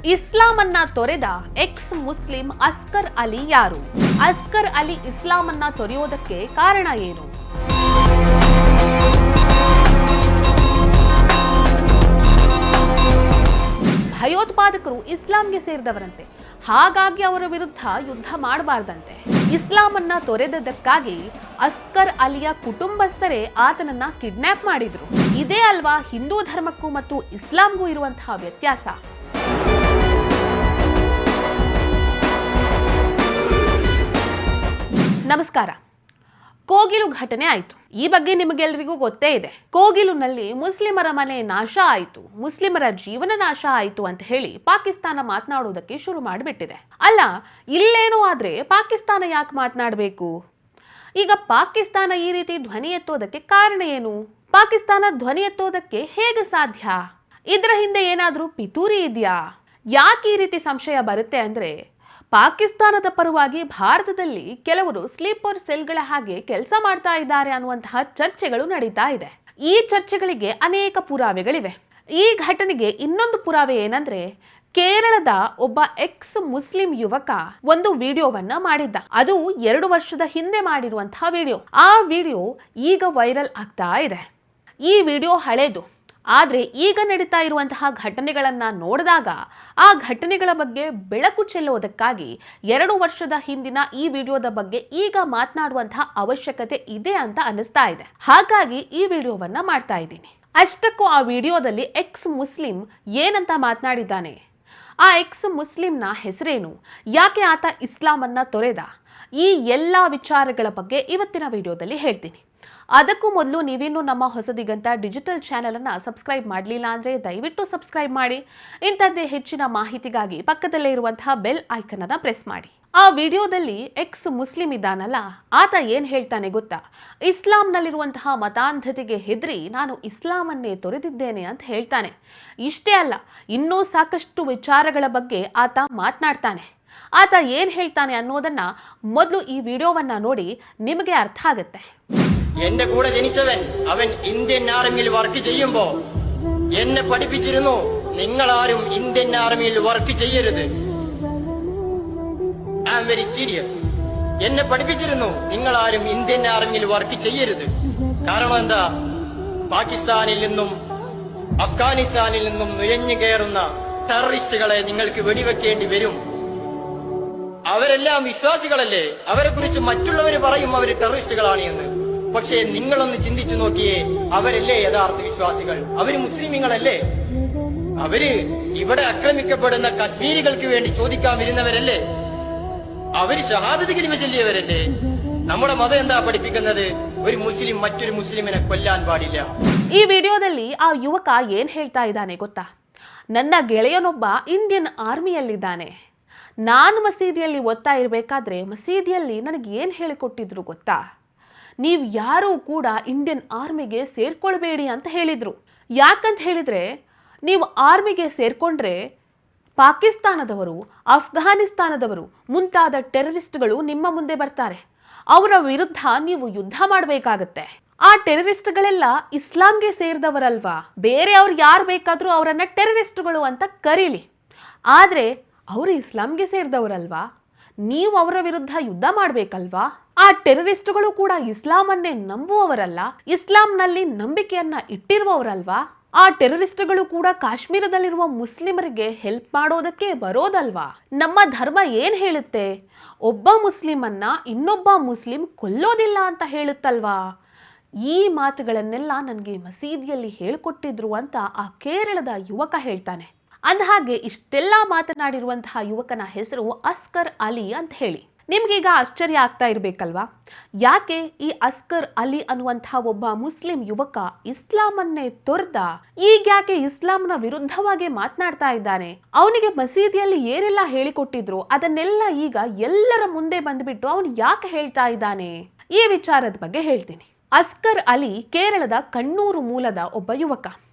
ಇಸ್ಲಾಂ ಅನ್ನ ತೊರೆದ X Muslim Oscar Ali ಯಾರು? Oscar Ali ಇಸ್ಲಾಂ ಅನ್ನ ತೊರೆಯೋದಕ್ಕೆ ಕಾರಣ ಏನು? ಭಯೋತ್ಪಾದಕರು ಇಸ್ಲಾಂಗೆ ಸೇರಿದವರಂತೆ, ಹಾಗಾಗಿ ಅವರ ವಿರುದ್ಧ ಯುದ್ಧ ಮಾಡಬಾರದಂತೆ. ಇಸ್ಲಾಂ ಅನ್ನ ತೊರೆದದ್ದಕ್ಕಾಗಿ ಅಸ್ಕರ್ ಅಲಿಯ ಕುಟುಂಬಸ್ಥರೇ ಆತನನ್ನ ಕಿಡ್ನಾಪ್ ಮಾಡಿದ್ರು. ಇದೇ ಅಲ್ವಾ ಹಿಂದೂ ಧರ್ಮಕ್ಕೂ ಮತ್ತು ಇಸ್ಲಾಂಗೂ ಇರುವಂತಹ ವ್ಯತ್ಯಾಸ? ನಮಸ್ಕಾರ. ಕೋಗಿಲು ಘಟನೆ ಆಯಿತು. ಈ ಬಗ್ಗೆ ನಿಮಗೆಲ್ಲರಿಗೂ ಗೊತ್ತೇ ಇದೆ. ಕೋಗಿಲುನಲ್ಲಿ ಮುಸ್ಲಿಮರ ಮನೆ ನಾಶ ಆಯಿತು, ಮುಸ್ಲಿಮರ ಜೀವನ ನಾಶ ಆಯಿತು ಅಂತ ಹೇಳಿ ಪಾಕಿಸ್ತಾನ ಮಾತನಾಡೋದಕ್ಕೆ ಶುರು ಮಾಡಿಬಿಟ್ಟಿದೆ. ಅಲ್ಲ, ಇಲ್ಲೇನೋ ಆದ್ರೆ ಪಾಕಿಸ್ತಾನ ಯಾಕೆ ಮಾತನಾಡಬೇಕು? ಈಗ ಪಾಕಿಸ್ತಾನ ಈ ರೀತಿ ಧ್ವನಿ ಎತ್ತೋದಕ್ಕೆ ಕಾರಣ ಏನು? ಪಾಕಿಸ್ತಾನ ಧ್ವನಿ ಎತ್ತೋದಕ್ಕೆ ಹೇಗೆ ಸಾಧ್ಯ? ಇದರ ಹಿಂದೆ ಏನಾದ್ರೂ ಪಿತೂರಿ ಇದೆಯಾ? ಯಾಕೆ ಈ ರೀತಿ ಸಂಶಯ ಬರುತ್ತೆ ಅಂದ್ರೆ, ಪಾಕಿಸ್ತಾನದ ಪರವಾಗಿ ಭಾರತದಲ್ಲಿ ಕೆಲವರು ಸ್ಲೀಪರ್ ಸೆಲ್ಗಳ ಹಾಗೆ ಕೆಲಸ ಮಾಡ್ತಾ ಇದ್ದಾರೆ ಅನ್ನುವಂತಹ ಚರ್ಚೆಗಳು ನಡೀತಾ ಇದೆ. ಈ ಚರ್ಚೆಗಳಿಗೆ ಅನೇಕ ಪುರಾವೆಗಳಿವೆ. ಈ ಘಟನೆಗೆ ಇನ್ನೊಂದು ಪುರಾವೆ ಏನಂದ್ರೆ, ಕೇರಳದ ಒಬ್ಬ ಎಕ್ಸ್ ಮುಸ್ಲಿಂ ಯುವಕ ಒಂದು ವಿಡಿಯೋವನ್ನ ಮಾಡಿದ್ದ. ಅದು 2 ವರ್ಷದ ಹಿಂದೆ ಮಾಡಿರುವಂತಹ ವಿಡಿಯೋ. ಆ ವಿಡಿಯೋ ಈಗ ವೈರಲ್ ಆಗ್ತಾ ಇದೆ. ಈ ವಿಡಿಯೋ ಹಳೇದು, ಆದ್ರೆ ಈಗ ನಡೀತಾ ಇರುವಂತಹ ಘಟನೆಗಳನ್ನ ನೋಡಿದಾಗ ಆ ಘಟನೆಗಳ ಬಗ್ಗೆ ಬೆಳಕು ಚೆಲ್ಲೋದಕ್ಕಾಗಿ 2 ವರ್ಷದ ಹಿಂದಿನ ಈ ವಿಡಿಯೋದ ಬಗ್ಗೆ ಈಗ ಮಾತನಾಡುವಂತಹ ಅವಶ್ಯಕತೆ ಇದೆ ಅಂತ ಅನಿಸ್ತಾ ಇದೆ. ಹಾಗಾಗಿ ಈ ವಿಡಿಯೋವನ್ನ ಮಾಡ್ತಾ ಇದ್ದೀನಿ. ಅಷ್ಟಕ್ಕೂ ಆ ವಿಡಿಯೋದಲ್ಲಿ ಎಕ್ಸ್ ಮುಸ್ಲಿಂ ಏನಂತ ಮಾತನಾಡಿದ್ದಾನೆ, ಆ ಎಕ್ಸ್ ಮುಸ್ಲಿಂನ ಹೆಸರೇನು, ಯಾಕೆ ಆತ ಇಸ್ಲಾಂ ಅನ್ನ ತೊರೆದ, ಈ ಎಲ್ಲ ವಿಚಾರಗಳ ಬಗ್ಗೆ ಇವತ್ತಿನ ವಿಡಿಯೋದಲ್ಲಿ ಹೇಳ್ತೀನಿ. ಅದಕ್ಕೂ ಮೊದಲು ನೀವಿನ್ನೂ ನಮ್ಮ ಹೊಸದಿಗಂತ ಡಿಜಿಟಲ್ ಚಾನೆಲ್ ಅನ್ನ ಸಬ್ಸ್ಕ್ರೈಬ್ ಮಾಡಲಿಲ್ಲ ಅಂದ್ರೆ ದಯವಿಟ್ಟು ಸಬ್ಸ್ಕ್ರೈಬ್ ಮಾಡಿ. ಇಂಥದ್ದೇ ಹೆಚ್ಚಿನ ಮಾಹಿತಿಗಾಗಿ ಪಕ್ಕದಲ್ಲೇ ಇರುವಂತಹ ಬೆಲ್ ಐಕನ್ ಅನ್ನ ಪ್ರೆಸ್ ಮಾಡಿ. ಆ ವಿಡಿಯೋದಲ್ಲಿ ಎಕ್ಸ್ ಮುಸ್ಲಿಂ ಇದ್ದಾನಲ್ಲ, ಆತ ಏನ್ ಹೇಳ್ತಾನೆ ಗೊತ್ತಾ? ಇಸ್ಲಾಂನಲ್ಲಿರುವಂತಹ ಮತಾಂಧತೆಗೆ ಹೆದರಿ ನಾನು ಇಸ್ಲಾಮನ್ನೇ ತೊರೆದಿದ್ದೇನೆ ಅಂತ ಹೇಳ್ತಾನೆ. ಇಷ್ಟೇ ಅಲ್ಲ, ಇನ್ನೂ ಸಾಕಷ್ಟು ವಿಚಾರಗಳ ಬಗ್ಗೆ ಆತ ಮಾತನಾಡ್ತಾನೆ. ಆತ ಏನ್ ಹೇಳ್ತಾನೆ ಅನ್ನೋದನ್ನ ಮೊದಲು ಈ ವಿಡಿಯೋವನ್ನ ನೋಡಿ ನಿಮಗೆ ಅರ್ಥ ಆಗುತ್ತೆ. എന്റെ കൂടെ ജനിച്ചവൻ അവൻ ഇന്ത്യൻ ആർമിയിൽ വർക്ക് ചെയ്യുമ്പോ എന്നെ പഠിപ്പിച്ചിരുന്നു, നിങ്ങളാരും ഇന്ത്യൻ ആർമിയിൽ വർക്ക് ചെയ്യരുത്. I am very serious. എന്നെ പഠിപ്പിച്ചിരുന്നു, നിങ്ങളാരും ഇന്ത്യൻ ആർമിയിൽ വർക്ക് ചെയ്യരുത്. കാരണം എന്താ? പാകിസ്ഥാനിൽ നിന്നും അഫ്ഗാനിസ്ഥാനിൽ നിന്നും നുഴഞ്ഞു കയറുന്ന ടെററിസ്റ്റുകളെ നിങ്ങൾക്ക് വെടിവെക്കേണ്ടി വരും. അവരെല്ലാം വിശ്വാസികളല്ലേ? അവരെ കുറിച്ച് മറ്റുള്ളവർ പറയും അവർ ടെററിസ്റ്റുകളാണ് എന്ന്. പക്ഷേ നിങ്ങളൊന്ന് ചിന്തിച്ചു നോക്കിയേ, അവരല്ലേ യഥാർത്ഥ വിശ്വാസികൾ? അവര് മുസ്ലിമീങ്ങളല്ലേ? അവര് ഇവിടെ ആക്രമിക്കപ്പെടുന്ന കശ്മീരികൾക്ക് വേണ്ടി ചോദിക്കാൻ വരുന്നവരല്ലേ? അവര് ഷഹാദത്ത് കലിമ ചൊല്ലിയവരല്ലേ? നമ്മുടെ മതം എന്താ പഠിപ്പിക്കുന്നത്? ഒരു മുസ്ലിം മറ്റൊരു മുസ്ലിമിനെ കൊല്ലാൻ പാടില്ല. ಈ ವಿಡಿಯೋದಲ್ಲಿ ಆ ಯುವಕ ಏನ್ ಹೇಳ್ತಾ ಇದ್ದಾನೆ ಗೊತ್ತಾ? ನನ್ನ ಗೆಳೆಯನೊಬ್ಬ ಇಂಡಿಯನ್ ಆರ್ಮಿಯಲ್ಲಿದ್ದಾನೆ. ನಾನು ಮಸೀದಿಯಲ್ಲಿ ಓದ್ತಾ ಇರಬೇಕಾದ್ರೆ ಮಸೀದಿಯಲ್ಲಿ ನನಗೆ ಏನ್ ಹೇಳಿಕೊಟ್ಟಿದ್ರು ಗೊತ್ತಾ? ನೀವು ಯಾರೂ ಕೂಡ ಇಂಡಿಯನ್ ಆರ್ಮಿಗೆ ಸೇರ್ಕೊಳ್ಬೇಡಿ ಅಂತ ಹೇಳಿದ್ರು. ಯಾಕಂತ ಹೇಳಿದ್ರೆ, ನೀವು ಆರ್ಮಿಗೆ ಸೇರ್ಕೊಂಡ್ರೆ ಪಾಕಿಸ್ತಾನದವರು, ಅಫ್ಘಾನಿಸ್ತಾನದವರು ಮುಂತಾದ ಟೆರರಿಸ್ಟ್ಗಳು ನಿಮ್ಮ ಮುಂದೆ ಬರ್ತಾರೆ. ಅವರ ವಿರುದ್ಧ ನೀವು ಯುದ್ಧ ಮಾಡಬೇಕಾಗತ್ತೆ. ಆ ಟೆರರಿಸ್ಟ್ಗಳೆಲ್ಲ ಇಸ್ಲಾಂಗೆ ಸೇರಿದವರಲ್ವಾ? ಬೇರೆ ಅವ್ರು ಯಾರು ಬೇಕಾದ್ರೂ ಅವರನ್ನ ಟೆರರಿಸ್ಟ್ಗಳು ಅಂತ ಕರೀಲಿ, ಆದ್ರೆ ಅವರು ಇಸ್ಲಾಂಗೆ ಸೇರಿದವರಲ್ವಾ? ನೀವು ಅವರ ವಿರುದ್ಧ ಯುದ್ಧ ಮಾಡಬೇಕಲ್ವಾ? ಆ ಟೆರರಿಸ್ಟ್ಗಳು ಕೂಡ ಇಸ್ಲಾಮನ್ನೇ ನಂಬುವವರಲ್ಲ, ಇಸ್ಲಾಂನಲ್ಲಿ ನಂಬಿಕೆಯನ್ನ ಇಟ್ಟಿರುವವರಲ್ವಾ? ಆ ಟೆರರಿಸ್ಟ್ಗಳು ಕೂಡ ಕಾಶ್ಮೀರದಲ್ಲಿರುವ ಮುಸ್ಲಿಮರಿಗೆ ಹೆಲ್ಪ್ ಮಾಡೋದಕ್ಕೆ ಬರೋದಲ್ವಾ? ನಮ್ಮ ಧರ್ಮ ಏನ್ ಹೇಳುತ್ತೆ? ಒಬ್ಬ ಮುಸ್ಲಿಮನ್ನ ಇನ್ನೊಬ್ಬ ಮುಸ್ಲಿಂ ಕೊಲ್ಲೋದಿಲ್ಲ ಅಂತ ಹೇಳುತ್ತಲ್ವಾ? ಈ ಮಾತುಗಳನ್ನೆಲ್ಲ ನನಗೆ ಮಸೀದಿಯಲ್ಲಿ ಹೇಳ್ಕೊಟ್ಟಿದ್ರು ಅಂತ ಆ ಕೇರಳದ ಯುವಕ ಹೇಳ್ತಾನೆ. ಅಂದಹಾಗೆ ಇಷ್ಟೆಲ್ಲ ಮಾತನಾಡಿರುವಂತಹ ಯುವಕನ ಹೆಸರು ಅಸ್ಕರ್ ಅಲಿ ಅಂತ ಹೇಳಿ. ನಿಮ್ಗೀಗ ಆಶ್ಚರ್ಯ ಆಗ್ತಾ ಇರ್ಬೇಕಲ್ವಾ? ಯಾಕೆ ಈ ಅಸ್ಕರ್ ಅಲಿ ಅನ್ನುವಂತಹ ಒಬ್ಬ ಮುಸ್ಲಿಂ ಯುವಕ ಇಸ್ಲಾಮನ್ನೇ ತೊರೆದ? ಈಗ ಯಾಕೆ ಇಸ್ಲಾಂನ ವಿರುದ್ಧವಾಗಿ ಮಾತನಾಡ್ತಾ ಇದ್ದಾನೆ? ಅವನಿಗೆ ಮಸೀದಿಯಲ್ಲಿ ಏನೆಲ್ಲ ಹೇಳಿಕೊಟ್ಟಿದ್ರು ಅದನ್ನೆಲ್ಲ ಈಗ ಎಲ್ಲರ ಮುಂದೆ ಬಂದ್ಬಿಟ್ಟು ಅವನು ಯಾಕೆ ಹೇಳ್ತಾ ಇದ್ದಾನೆ? ಈ ವಿಚಾರದ ಬಗ್ಗೆ ಹೇಳ್ತೀನಿ. ಅಸ್ಕರ್ ಅಲಿ ಕೇರಳದ ಕಣ್ಣೂರು ಮೂಲದ ಒಬ್ಬ ಯುವಕ.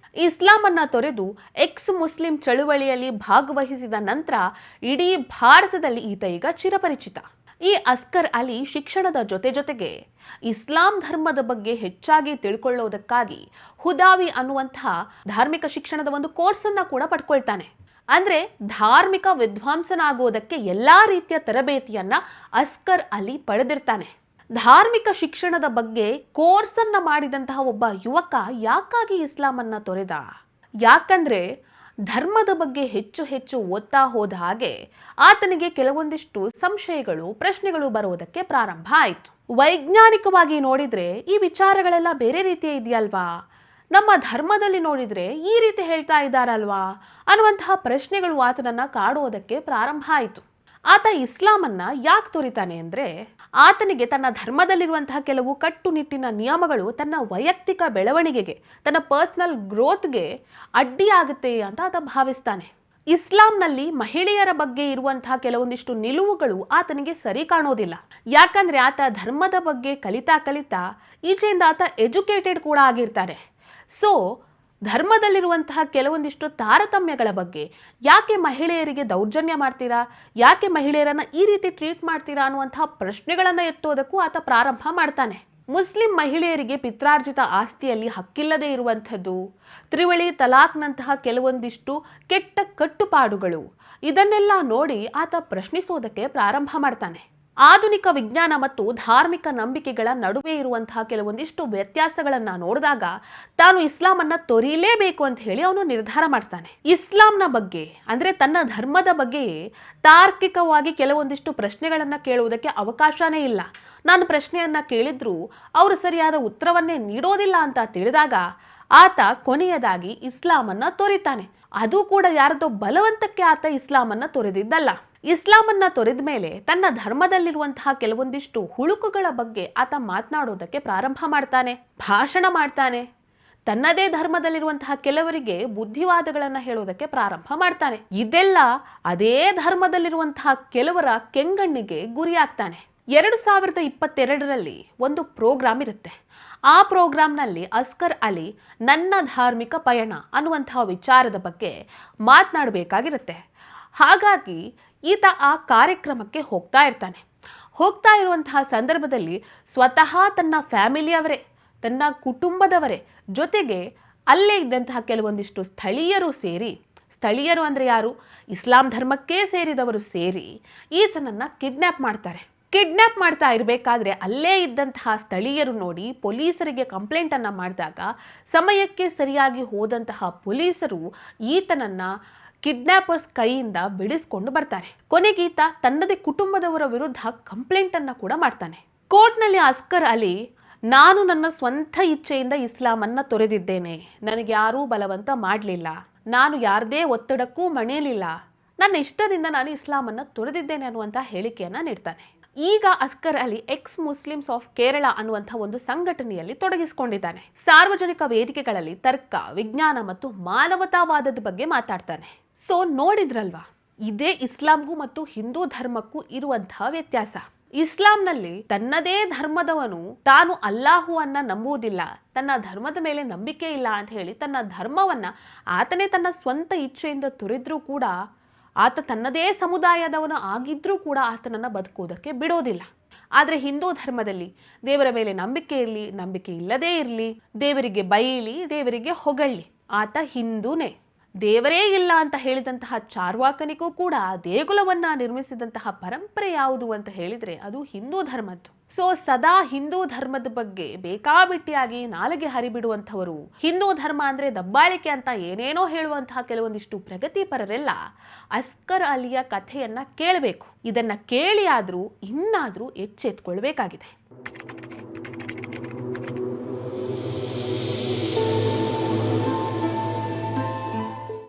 ಇಸ್ಲಾಂ ಅನ್ನ ತೊರೆದು ಎಕ್ಸ್ ಮುಸ್ಲಿಂ ಚಳುವಳಿಯಲ್ಲಿ ಭಾಗವಹಿಸಿದ ನಂತರ ಇಡೀ ಭಾರತದಲ್ಲಿ ಈತ ಈಗ ಚಿರಪರಿಚಿತ. ಈ ಅಸ್ಕರ್ ಅಲಿ ಶಿಕ್ಷಣದ ಜೊತೆಗೆ ಇಸ್ಲಾಂ ಧರ್ಮದ ಬಗ್ಗೆ ಹೆಚ್ಚಾಗಿ ತಿಳ್ಕೊಳ್ಳೋದಕ್ಕಾಗಿ ಹುದಾವಿ ಅನ್ನುವಂತಹ ಧಾರ್ಮಿಕ ಶಿಕ್ಷಣದ ಒಂದು ಕೋರ್ಸ್ ಅನ್ನ ಕೂಡ ಪಡ್ಕೊಳ್ತಾನೆ. ಅಂದ್ರೆ ಧಾರ್ಮಿಕ ವಿದ್ವಾಂಸನಾಗೋದಕ್ಕೆ ಎಲ್ಲಾ ರೀತಿಯ ತರಬೇತಿಯನ್ನ ಅಸ್ಕರ್ ಅಲಿ ಪಡೆದಿರ್ತಾನೆ. ಧಾರ್ಮಿಕ ಶಿಕ್ಷಣದ ಬಗ್ಗೆ ಕೋರ್ಸ್ ಅನ್ನ ಮಾಡಿದಂತಹ ಒಬ್ಬ ಯುವಕ ಯಾಕಾಗಿ ಇಸ್ಲಾಮನ್ನ ತೊರೆದ? ಯಾಕಂದ್ರೆ ಧರ್ಮದ ಬಗ್ಗೆ ಹೆಚ್ಚು ಹೆಚ್ಚು ಓದ್ತಾ ಹೋದ ಹಾಗೆ ಆತನಿಗೆ ಕೆಲವೊಂದಿಷ್ಟು ಸಂಶಯಗಳು, ಪ್ರಶ್ನೆಗಳು ಬರುವುದಕ್ಕೆ ಪ್ರಾರಂಭ ಆಯಿತು. ವೈಜ್ಞಾನಿಕವಾಗಿ ನೋಡಿದ್ರೆ ಈ ವಿಚಾರಗಳೆಲ್ಲ ಬೇರೆ ರೀತಿಯ ಇದೆಯಲ್ವಾ, ನಮ್ಮ ಧರ್ಮದಲ್ಲಿ ನೋಡಿದ್ರೆ ಈ ರೀತಿ ಹೇಳ್ತಾ ಇದ್ದಾರಲ್ವಾ ಅನ್ನುವಂತಹ ಪ್ರಶ್ನೆಗಳು ಆತನನ್ನ ಕಾಡುವುದಕ್ಕೆ ಪ್ರಾರಂಭ ಆಯಿತು. ಆತ ಇಸ್ಲಾಮನ್ನ ಯಾಕೆ ತೊರಿತಾನೆ ಅಂದ್ರೆ ಆತನಿಗೆ ತನ್ನ ಧರ್ಮದಲ್ಲಿರುವಂತಹ ಕೆಲವು ಕಟ್ಟುನಿಟ್ಟಿನ ನಿಯಮಗಳು ತನ್ನ ವೈಯಕ್ತಿಕ ಬೆಳವಣಿಗೆಗೆ, ತನ್ನ ಪರ್ಸನಲ್ ಗ್ರೋತ್ಗೆ ಅಡ್ಡಿಯಾಗುತ್ತೆ ಅಂತ ಆತ ಭಾವಿಸ್ತಾನೆ. ಇಸ್ಲಾಂನಲ್ಲಿ ಮಹಿಳೆಯರ ಬಗ್ಗೆ ಇರುವಂತಹ ಕೆಲವೊಂದಿಷ್ಟು ನಿಲುವುಗಳು ಆತನಿಗೆ ಸರಿ ಕಾಣೋದಿಲ್ಲ. ಯಾಕಂದ್ರೆ ಆತ ಧರ್ಮದ ಬಗ್ಗೆ ಕಲಿತಾ ಕಲಿತಾ ಈಚೆಯಿಂದ ಆತ ಎಜುಕೇಟೆಡ್ ಕೂಡ ಆಗಿರ್ತಾನೆ. ಸೊ ಧರ್ಮದಲ್ಲಿರುವಂತಹ ಕೆಲವೊಂದಿಷ್ಟು ತಾರತಮ್ಯಗಳ ಬಗ್ಗೆ, ಯಾಕೆ ಮಹಿಳೆಯರಿಗೆ ದೌರ್ಜನ್ಯ ಮಾಡ್ತೀರಾ, ಯಾಕೆ ಮಹಿಳೆಯರನ್ನ ಈ ರೀತಿ ಟ್ರೀಟ್ ಮಾಡ್ತೀರಾ ಅನ್ನುವಂತಹ ಪ್ರಶ್ನೆಗಳನ್ನ ಎತ್ತೋದಕ್ಕೂ ಆತ ಪ್ರಾರಂಭ ಮಾಡ್ತಾನೆ. ಮುಸ್ಲಿಂ ಮಹಿಳೆಯರಿಗೆ ಪಿತ್ರಾರ್ಜಿತ ಆಸ್ತಿಯಲ್ಲಿ ಹಕ್ಕಿಲ್ಲದೆ ಇರುವಂಥದ್ದು, ತ್ರಿವಳಿ ತಲಾಕ್ನಂತಹ ಕೆಲವೊಂದಿಷ್ಟು ಕೆಟ್ಟ ಕಟ್ಟುಪಾಡುಗಳು, ಇದನ್ನೆಲ್ಲ ನೋಡಿ ಆತ ಪ್ರಶ್ನಿಸೋದಕ್ಕೆ ಪ್ರಾರಂಭ ಮಾಡ್ತಾನೆ. ಆಧುನಿಕ ವಿಜ್ಞಾನ ಮತ್ತು ಧಾರ್ಮಿಕ ನಂಬಿಕೆಗಳ ನಡುವೆ ಇರುವಂತಹ ಕೆಲವೊಂದಿಷ್ಟು ವ್ಯತ್ಯಾಸಗಳನ್ನ ನೋಡಿದಾಗ ತಾನು ಇಸ್ಲಾಮನ್ನ ತೊರೀಲೇಬೇಕು ಅಂತ ಹೇಳಿ ಅವನು ನಿರ್ಧಾರ ಮಾಡ್ತಾನೆ. ಇಸ್ಲಾಂನ ಬಗ್ಗೆ ಅಂದ್ರೆ ತನ್ನ ಧರ್ಮದ ಬಗ್ಗೆಯೇ ತಾರ್ಕಿಕವಾಗಿ ಕೆಲವೊಂದಿಷ್ಟು ಪ್ರಶ್ನೆಗಳನ್ನ ಕೇಳುವುದಕ್ಕೆ ಅವಕಾಶನೇ ಇಲ್ಲ. ನಾನು ಪ್ರಶ್ನೆಯನ್ನ ಕೇಳಿದ್ರು ಅವರು ಸರಿಯಾದ ಉತ್ತರವನ್ನೇ ನೀಡೋದಿಲ್ಲ ಅಂತ ತಿಳಿದಾಗ ಆತ ಕೊನೆಯದಾಗಿ ಇಸ್ಲಾಮನ್ನ ತೊರಿತಾನೆ. ಅದು ಕೂಡ ಯಾರದೋ ಬಲವಂತಕ್ಕೆ ಆತ ಇಸ್ಲಾಮನ್ನ ತೊರೆದಿದ್ದಲ್ಲ. ಇಸ್ಲಾಮನ್ನ ತೊರೆದ ಮೇಲೆ ತನ್ನ ಧರ್ಮದಲ್ಲಿರುವಂತಹ ಕೆಲವೊಂದಿಷ್ಟು ಹುಳುಕುಗಳ ಬಗ್ಗೆ ಆತ ಮಾತನಾಡೋದಕ್ಕೆ ಪ್ರಾರಂಭ ಮಾಡ್ತಾನೆ, ಭಾಷಣ ಮಾಡ್ತಾನೆ. ತನ್ನದೇ ಧರ್ಮದಲ್ಲಿರುವಂತಹ ಕೆಲವರಿಗೆ ಬುದ್ಧಿವಾದಗಳನ್ನ ಹೇಳೋದಕ್ಕೆ ಪ್ರಾರಂಭ ಮಾಡ್ತಾನೆ. ಇದೆಲ್ಲ ಅದೇ ಧರ್ಮದಲ್ಲಿರುವಂತಹ ಕೆಲವರ ಕೆಂಗಣ್ಣಿಗೆ ಗುರಿಯಾಗ್ತಾನೆ. 2022ರಲ್ಲಿ ಒಂದು ಪ್ರೋಗ್ರಾಮ್ ಇರುತ್ತೆ. ಆ ಪ್ರೋಗ್ರಾಂನಲ್ಲಿ ಅಸ್ಕರ್ ಅಲಿ ನನ್ನ ಧಾರ್ಮಿಕ ಪಯಣ ಅನ್ನುವಂತಹ ವಿಚಾರದ ಬಗ್ಗೆ ಮಾತನಾಡಬೇಕಾಗಿರುತ್ತೆ. ಹಾಗಾಗಿ ಈತ ಆ ಕಾರ್ಯಕ್ರಮಕ್ಕೆ ಹೋಗ್ತಾ ಇರ್ತಾನೆ. ಹೋಗ್ತಾ ಇರುವಂತಹ ಸಂದರ್ಭದಲ್ಲಿ ಸ್ವತಃ ತನ್ನ ಫ್ಯಾಮಿಲಿಯವರೇ, ತನ್ನ ಕುಟುಂಬದವರೇ ಜೊತೆಗೆ ಅಲ್ಲೇ ಇದ್ದಂತಹ ಕೆಲವೊಂದಿಷ್ಟು ಸ್ಥಳೀಯರು ಸೇರಿ, ಸ್ಥಳೀಯರು ಅಂದರೆ ಯಾರು, ಇಸ್ಲಾಂ ಧರ್ಮಕ್ಕೆ ಸೇರಿದವರು ಸೇರಿ ಈತನನ್ನ ಕಿಡ್ನ್ಯಾಪ್ ಮಾಡ್ತಾರೆ. ಕಿಡ್ನ್ಯಾಪ್ ಮಾಡ್ತಾ ಇರಬೇಕಾದ್ರೆ ಅಲ್ಲೇ ಇದ್ದಂತಹ ಸ್ಥಳೀಯರು ನೋಡಿ ಪೊಲೀಸರಿಗೆ ಕಂಪ್ಲೇಂಟ್ ಅನ್ನ ಮಾಡಿದಾಗ ಸಮಯಕ್ಕೆ ಸರಿಯಾಗಿ ಹೋದಂತಹ ಪೊಲೀಸರು ಈತನನ್ನ ಕಿಡ್ನ್ಯಾಪರ್ಸ್ ಕೈಯಿಂದ ಬಿಡಿಸ್ಕೊಂಡು ಬರ್ತಾರೆ. ಕೊನೆಗೀತ ತನ್ನದೇ ಕುಟುಂಬದವರ ವಿರುದ್ಧ ಕಂಪ್ಲೇಂಟ್ ಅನ್ನ ಕೂಡ ಮಾಡ್ತಾನೆ. ಕೋರ್ಟ್ನಲ್ಲಿ ಅಸ್ಕರ್ ಅಲಿ, ನಾನು ನನ್ನ ಸ್ವಂತ ಇಚ್ಛೆಯಿಂದ ಇಸ್ಲಾಮನ್ನ ತೊರೆದಿದ್ದೇನೆ, ನನಗೆ ಯಾರೂ ಬಲವಂತ ಮಾಡಲಿಲ್ಲ, ನಾನು ಯಾರದೇ ಒತ್ತಡಕ್ಕೂ ಮಣಿಯಲಿಲ್ಲ, ನನ್ನ ಇಷ್ಟದಿಂದ ನಾನು ಇಸ್ಲಾಮನ್ನ ತೊರೆದಿದ್ದೇನೆ ಅನ್ನುವಂಥ ಹೇಳಿಕೆಯನ್ನ ನೀಡ್ತಾನೆ. ಈಗ Oscar Ali X Muslims of Kerala ಅನ್ನುವಂಥ ಒಂದು ಸಂಘಟನೆಯಲ್ಲಿ ತೊಡಗಿಸಿಕೊಂಡಿದ್ದಾನೆ. ಸಾರ್ವಜನಿಕ ವೇದಿಕೆಗಳಲ್ಲಿ ತರ್ಕ, ವಿಜ್ಞಾನ ಮತ್ತು ಮಾನವತಾವಾದದ ಬಗ್ಗೆ ಮಾತಾಡ್ತಾನೆ. ಸೊ ನೋಡಿದ್ರಲ್ವಾ, ಇದೇ ಇಸ್ಲಾಂಗೂ ಮತ್ತು ಹಿಂದೂ ಧರ್ಮಕ್ಕೂ ಇರುವಂತಹ ವ್ಯತ್ಯಾಸ. ಇಸ್ಲಾಂನಲ್ಲಿ ತನ್ನದೇ ಧರ್ಮದವನು ತಾನು ಅಲ್ಲಾಹುವನ್ನ ನಂಬುವುದಿಲ್ಲ, ತನ್ನ ಧರ್ಮದ ಮೇಲೆ ನಂಬಿಕೆ ಇಲ್ಲ ಅಂತ ಹೇಳಿ ತನ್ನ ಧರ್ಮವನ್ನ ಆತನೇ ತನ್ನ ಸ್ವಂತ ಇಚ್ಛೆಯಿಂದ ತೊರೆದ್ರೂ ಕೂಡ, ಆತ ತನ್ನದೇ ಸಮುದಾಯದವನು ಆಗಿದ್ರೂ ಕೂಡ ಆತನನ್ನ ಬದುಕುವುದಕ್ಕೆ ಬಿಡೋದಿಲ್ಲ. ಆದರೆ ಹಿಂದೂ ಧರ್ಮದಲ್ಲಿ ದೇವರ ಮೇಲೆ ನಂಬಿಕೆ ಇರಲಿ, ನಂಬಿಕೆ ಇಲ್ಲದೇ ಇರಲಿ, ದೇವರಿಗೆ ಬೈಲಿ, ದೇವರಿಗೆ ಹೊಗಳ್ಳಿ, ಆತ ಹಿಂದೂನೇ. ದೇವರೇ ಇಲ್ಲ ಅಂತ ಹೇಳಿದಂತಹ ಚಾರ್ವಾಕನಿಗೂ ಕೂಡ ದೇಗುಲವನ್ನ ನಿರ್ಮಿಸಿದಂತಹ ಪರಂಪರೆ ಯಾವುದು ಅಂತ ಹೇಳಿದ್ರೆ ಅದು ಹಿಂದೂ ಧರ್ಮದ್ದು. ಸೊ ಸದಾ ಹಿಂದೂ ಧರ್ಮದ ಬಗ್ಗೆ ಬೇಕಾಬಿಟ್ಟಿಯಾಗಿ ನಾಲಿಗೆ ಹರಿಬಿಡುವಂಥವರು, ಹಿಂದೂ ಧರ್ಮ ಅಂದ್ರೆ ದಬ್ಬಾಳಿಕೆ ಅಂತ ಏನೇನೋ ಹೇಳುವಂತಹ ಕೆಲವೊಂದಿಷ್ಟು ಪ್ರಗತಿಪರರೆಲ್ಲ ಅಸ್ಕರ್ ಅಲಿಯ ಕಥೆಯನ್ನ ಕೇಳಬೇಕು. ಇದನ್ನ ಕೇಳಿ ಆದ್ರೂ ಇನ್ನಾದ್ರೂ ಎಚ್ಚೆತ್ಕೊಳ್ಬೇಕಾಗಿದೆ.